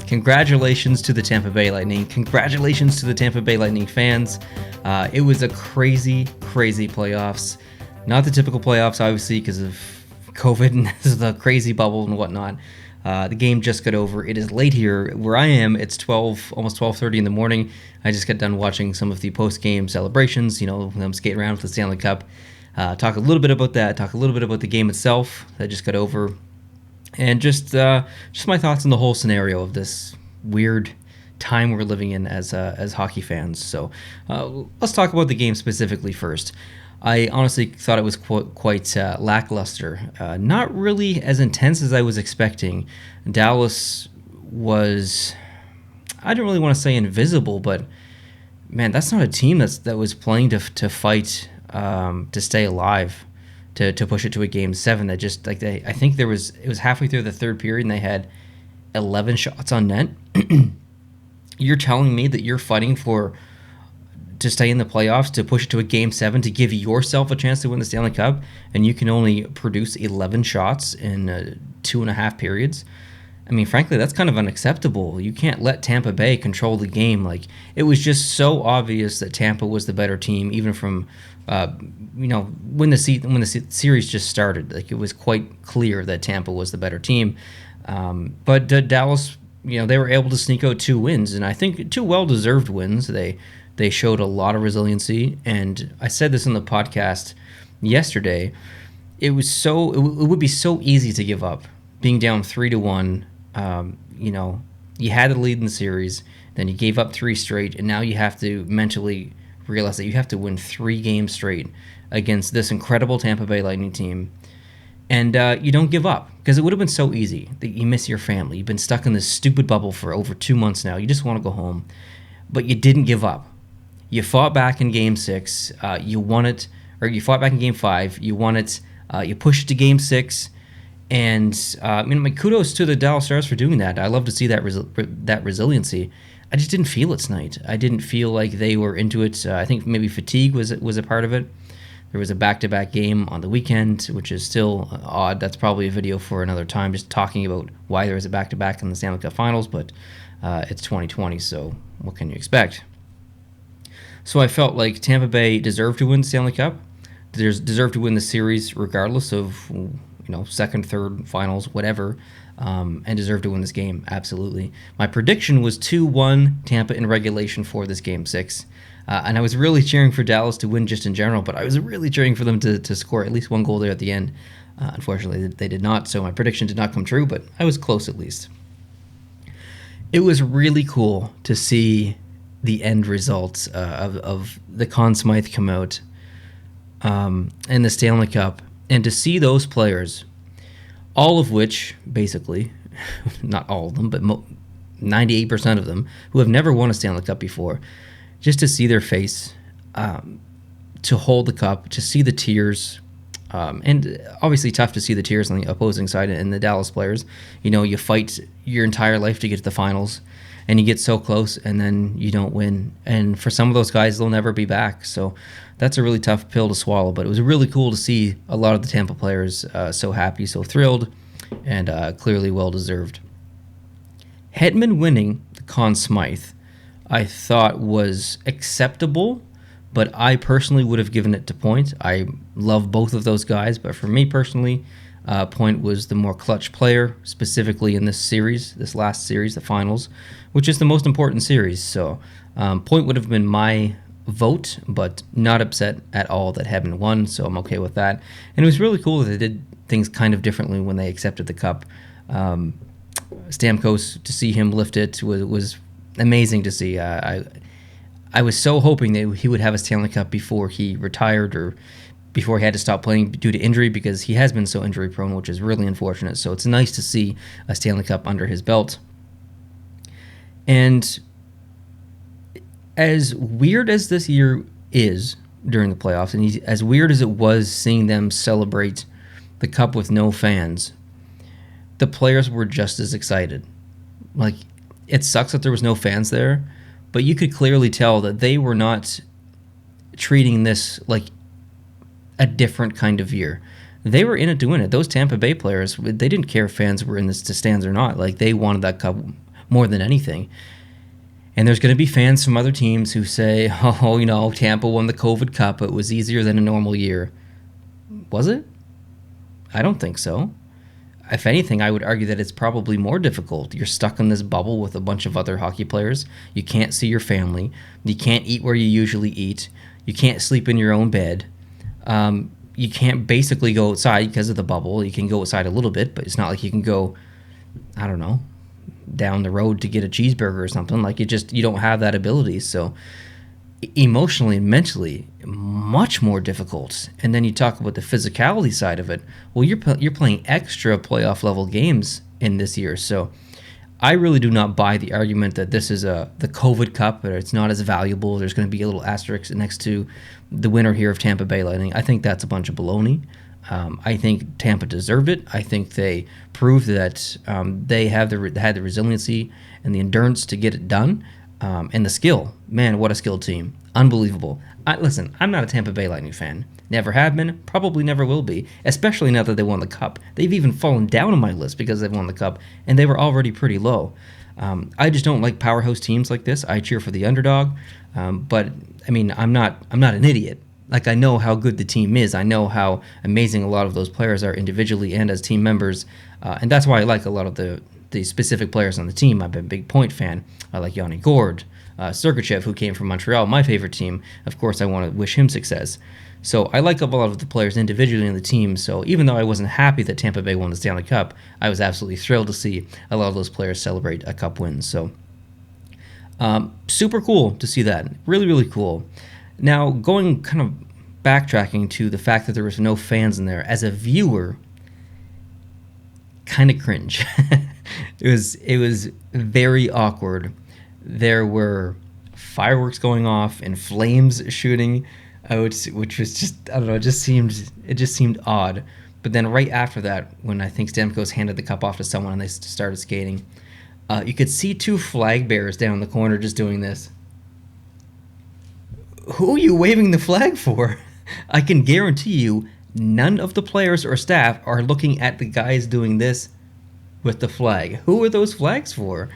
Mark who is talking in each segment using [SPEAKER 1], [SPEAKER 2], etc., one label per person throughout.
[SPEAKER 1] Congratulations to the Tampa Bay Lightning. Congratulations to the Tampa Bay Lightning fans. It was a crazy, crazy playoffs. Not the typical playoffs, obviously, because of COVID and the crazy bubble and whatnot. The game just got over. It is late here. Where I am, it's almost 12:30 in the morning. I just got done watching some of the post-game celebrations, them skating around with the Stanley Cup. Talk a little bit about that. Talk a little bit about the game itself that just got over. And just my thoughts on the whole scenario of this weird time we're living in as hockey fans. So let's talk about the game specifically first. I honestly thought it was quite lackluster. Not really as intense as I was expecting. Dallas was, I don't really want to say invisible, but man, that's not a team that was playing to fight to stay alive. To push it to a game 7 that just I think it was halfway through the third period and they had 11 shots on net. You're telling me that you're fighting to stay in the playoffs, to push it to a game 7, to give yourself a chance to win the Stanley Cup, and you can only produce 11 shots in 2.5 periods? I mean, frankly, that's kind of unacceptable. You can't let Tampa Bay control the game. Like, it was just so obvious that Tampa was the better team, even from when the series just started. Like, it was quite clear that Tampa was the better team. But Dallas, they were able to sneak out 2 wins, and I think 2 well-deserved wins. They showed a lot of resiliency, and I said this in the podcast yesterday. It would be so easy to give up, being down 3-1. You had the lead in the series, then you gave up 3 straight, and now you have to mentally realize that you have to win 3 games straight against this incredible Tampa Bay Lightning team. And you don't give up, because it would have been so easy that you miss your family. You've been stuck in this stupid bubble for over 2 months now. You just want to go home. But you didn't give up. You fought back in Game 6. You won it. Or you fought back in Game 5. You won it. You pushed it to Game 6. And kudos to the Dallas Stars for doing that. I love to see that resiliency. I just didn't feel it tonight. I didn't feel like they were into it. I think maybe fatigue was a part of it. There was a back-to-back game on the weekend, which is still odd. That's probably a video for another time, just talking about why there was a back-to-back in the Stanley Cup Finals, but it's 2020, so what can you expect? So I felt like Tampa Bay deserved to win the Stanley Cup. Deserved to win the series regardless of second, third, finals, whatever, and deserved to win this game, absolutely. My prediction was 2-1 Tampa in regulation for this Game 6. And I was really cheering for Dallas to win just in general, but I was really cheering for them to score at least 1 goal there at the end. Unfortunately, they did not, so my prediction did not come true, but I was close at least. It was really cool to see the end results of the Conn Smythe come out and the Stanley Cup, and to see those players, all of which, basically, not all of them, but 98% of them, who have never won a Stanley Cup before, just to see their face, to hold the cup, to see the tears, and obviously tough to see the tears on the opposing side and the Dallas players. You fight your entire life to get to the finals, and you get so close, and then you don't win. And for some of those guys, they'll never be back. So that's a really tough pill to swallow, but it was really cool to see a lot of the Tampa players so happy, so thrilled, and clearly well-deserved. Hedman winning the Conn Smythe, I thought, was acceptable, but I personally would have given it to Point. I love both of those guys, but for me personally, Point was the more clutch player, specifically in this last series, the finals, which is the most important series. So Point would have been my vote, but not upset at all that Hedman won, so I'm okay with that. And it was really cool that they did things kind of differently when they accepted the cup. Stamkos, to see him lift it was amazing to see. I was so hoping that he would have a Stanley Cup before he retired or before he had to stop playing due to injury, because he has been so injury prone, which is really unfortunate. So it's nice to see a Stanley Cup under his belt. And as weird as this year is during the playoffs, and as weird as it was seeing them celebrate the cup with no fans, the players were just as excited. Like, it sucks that there was no fans there, but you could clearly tell that they were not treating this like a different kind of year. They were in it to win it. Those Tampa Bay players, they didn't care if fans were in the stands or not. Like, they wanted that cup more than anything. And there's going to be fans from other teams who say, oh, Tampa won the COVID Cup. It was easier than a normal year. Was it? I don't think so. If anything, I would argue that it's probably more difficult. You're stuck in this bubble with a bunch of other hockey players. You can't see your family. You can't eat where you usually eat. You can't sleep in your own bed. You can't basically go outside because of the bubble. You can go outside a little bit, but it's not like you can go, I don't know, down the road to get a cheeseburger or something. Like, you don't have that ability. So emotionally and mentally, much more difficult. And then you talk about the physicality side of it. Well, you're playing extra playoff level games in this year. So I really do not buy the argument that this is the COVID Cup, or it's not as valuable. There's going to be a little asterisk next to the winner here of Tampa Bay Lightning. I think that's a bunch of baloney. I think Tampa deserved it. I think they proved that they had the resiliency and the endurance to get it done, and the skill. Man, what a skilled team. Unbelievable. Listen, I'm not a Tampa Bay Lightning fan. Never have been, probably never will be, especially now that they won the Cup. They've even fallen down on my list because they've won the Cup, and they were already pretty low. I just don't like powerhouse teams like this. I cheer for the underdog, but I mean, I'm not an idiot. Like, I know how good the team is. I know how amazing a lot of those players are individually and as team members, and that's why I like a lot of the specific players on the team. I've been a big Point fan. I like Yanni Gourde, Sergachev, who came from Montreal, my favorite team. Of course, I want to wish him success. So I like a lot of the players individually in the team. So even though I wasn't happy that Tampa Bay won the Stanley Cup, I was absolutely thrilled to see a lot of those players celebrate a Cup win. So super cool to see that. Really, really cool. Now, going kind of backtracking to the fact that there was no fans in there, as a viewer, kind of cringe. It was very awkward. There were fireworks going off and flames shooting out, which was just, I don't know, it just seemed odd. But then right after that, when I think Stamkos handed the cup off to someone and they started skating, you could see two flag bearers down in the corner just doing this. Who are you waving the flag for? I can guarantee you none of the players or staff are looking at the guys doing this with the flag. Who are those flags for?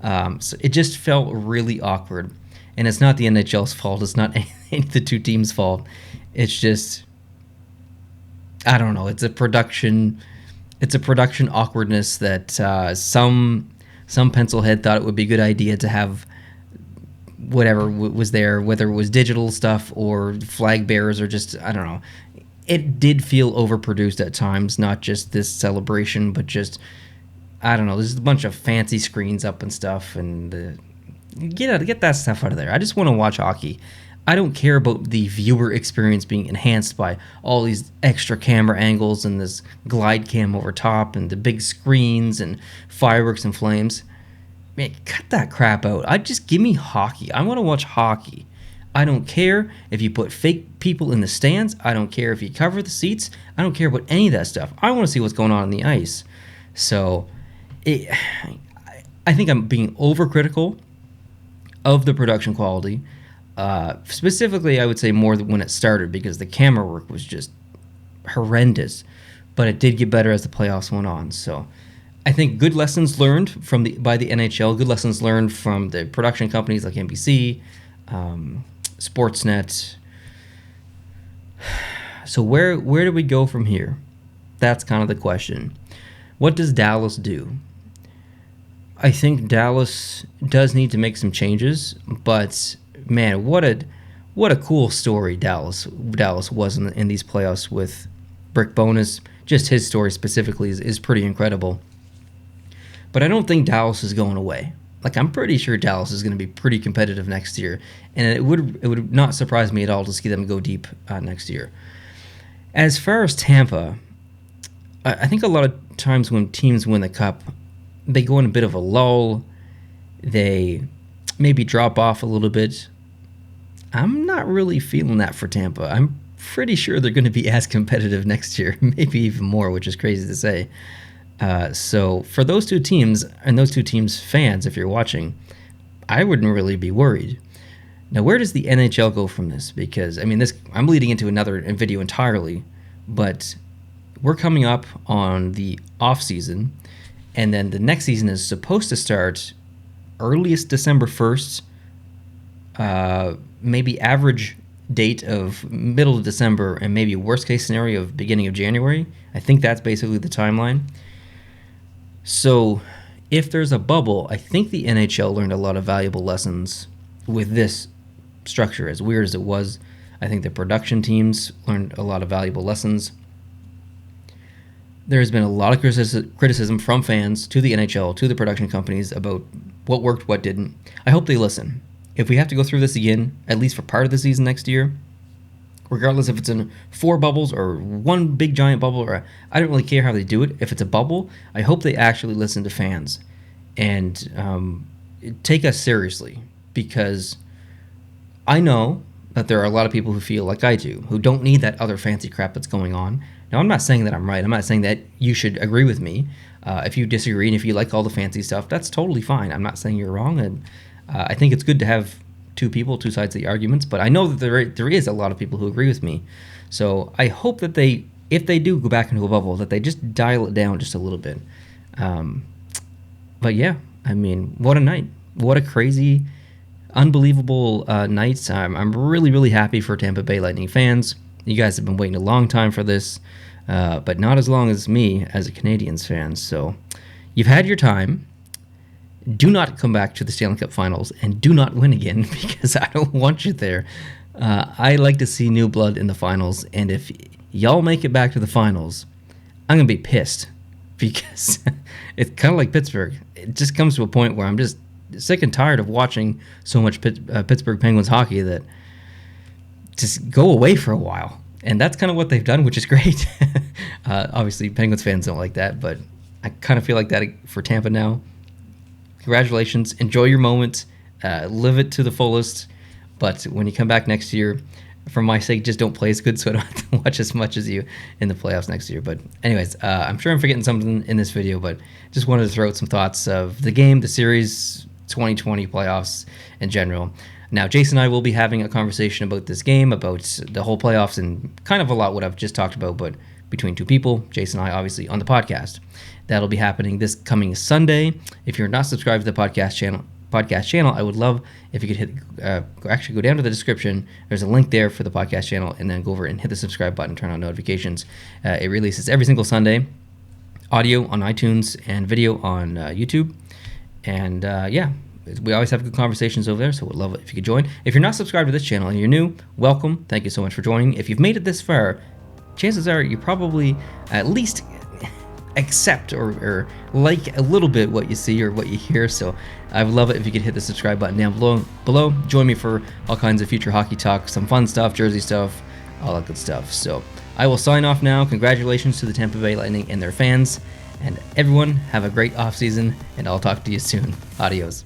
[SPEAKER 1] So it just felt really awkward. And it's not the NHL's fault. It's not any of the two teams' fault. It's just, I don't know. It's a production awkwardness that some pencil head thought it would be a good idea to have whatever was there, whether it was digital stuff or flag bearers or just, I don't know. It did feel overproduced at times, not just this celebration, but just, I don't know, there's a bunch of fancy screens up and stuff, and get that stuff out of there. I just want to watch hockey. I don't care about the viewer experience being enhanced by all these extra camera angles and this glide cam over top and the big screens and fireworks and flames. Man, cut that crap out. Just give me hockey. I want to watch hockey. I don't care if you put fake people in the stands. I don't care if you cover the seats. I don't care about any of that stuff. I want to see what's going on the ice. So, I think I'm being overcritical of the production quality. Specifically, I would say more when it started, because the camera work was just horrendous. But it did get better as the playoffs went on. So, I think good lessons learned by the NHL, good lessons learned from the production companies like NBC, Sportsnet. So where do we go from here? That's kind of the question. What does Dallas do? I think Dallas does need to make some changes, but man, what a cool story Dallas was in these playoffs with Rick Bowness. Just his story specifically is pretty incredible. But I don't think Dallas is going away. Like, I'm pretty sure Dallas is going to be pretty competitive next year, and it would not surprise me at all to see them go deep next year. As far as Tampa, I think a lot of times when teams win the Cup, they go in a bit of a lull. They maybe drop off a little bit. I'm not really feeling that for Tampa. I'm pretty sure they're going to be as competitive next year, maybe even more, which is crazy to say. So for those two teams and those two teams' fans, if you're watching, I wouldn't really be worried. Now, where does the NHL go from this? Because, I mean, I'm leading into another video entirely, but we're coming up on the off season, and then the next season is supposed to start earliest December 1st, maybe average date of middle of December, and maybe worst case scenario of beginning of January. I think that's basically the timeline. So if there's a bubble, I think the NHL learned a lot of valuable lessons with this structure, as weird as it was. I think the production teams learned a lot of valuable lessons. There's been a lot of criticism from fans to the NHL, to the production companies, about what worked, what didn't. I hope they listen. If we have to go through this again, at least for part of the season next year, regardless if it's in 4 bubbles or one big giant bubble, or I don't really care how they do it. If it's a bubble, I hope they actually listen to fans and take us seriously, because I know that there are a lot of people who feel like I do, who don't need that other fancy crap that's going on. Now, I'm not saying that I'm right. I'm not saying that you should agree with me. If you disagree and if you like all the fancy stuff, that's totally fine. I'm not saying you're wrong, and I think it's good to have two sides of the arguments, but I know that there is a lot of people who agree with me. So I hope that if they do go back into a bubble, that they just dial it down just a little bit. But yeah, I mean, what a night. What a crazy, unbelievable night. I'm really, really happy for Tampa Bay Lightning fans. You guys have been waiting a long time for this, but not as long as me as a Canadiens fan. So you've had your time. Do not come back to the Stanley Cup Finals, and do not win again, because I don't want you there. I like to see new blood in the finals, and if y'all make it back to the finals, I'm going to be pissed, because it's kind of like Pittsburgh. It just comes to a point where I'm just sick and tired of watching so much Pittsburgh Penguins hockey that just go away for a while. And that's kind of what they've done, which is great. Obviously, Penguins fans don't like that, but I kind of feel like that for Tampa now. Congratulations. Enjoy your moment. Live it to the fullest. But when you come back next year, for my sake, just don't play as good so I don't have to watch as much as you in the playoffs next year. But anyways, I'm sure I'm forgetting something in this video, but just wanted to throw out some thoughts of the game, the series, 2020 playoffs in general. Now, Jason and I will be having a conversation about this game, about the whole playoffs, and kind of a lot what I've just talked about, but between two people, Jason and I, obviously, on the podcast. That'll be happening this coming Sunday. If you're not subscribed to the podcast channel, I would love if you could go down to the description. There's a link there for the podcast channel, and then go over and hit the subscribe button, turn on notifications. It releases every single Sunday, audio on iTunes and video on YouTube. And yeah, we always have good conversations over there, so we'd love it if you could join. If you're not subscribed to this channel and you're new, welcome. Thank you so much for joining. If you've made it this far, chances are you probably at least accept or like a little bit what you see or what you hear. So I would love it if you could hit the subscribe button down below. Join me for all kinds of future hockey talk, some fun stuff, jersey stuff, all that good stuff. So I will sign off now. Congratulations to the Tampa Bay Lightning and their fans, and everyone have a great off season, and I'll talk to you soon. Adios.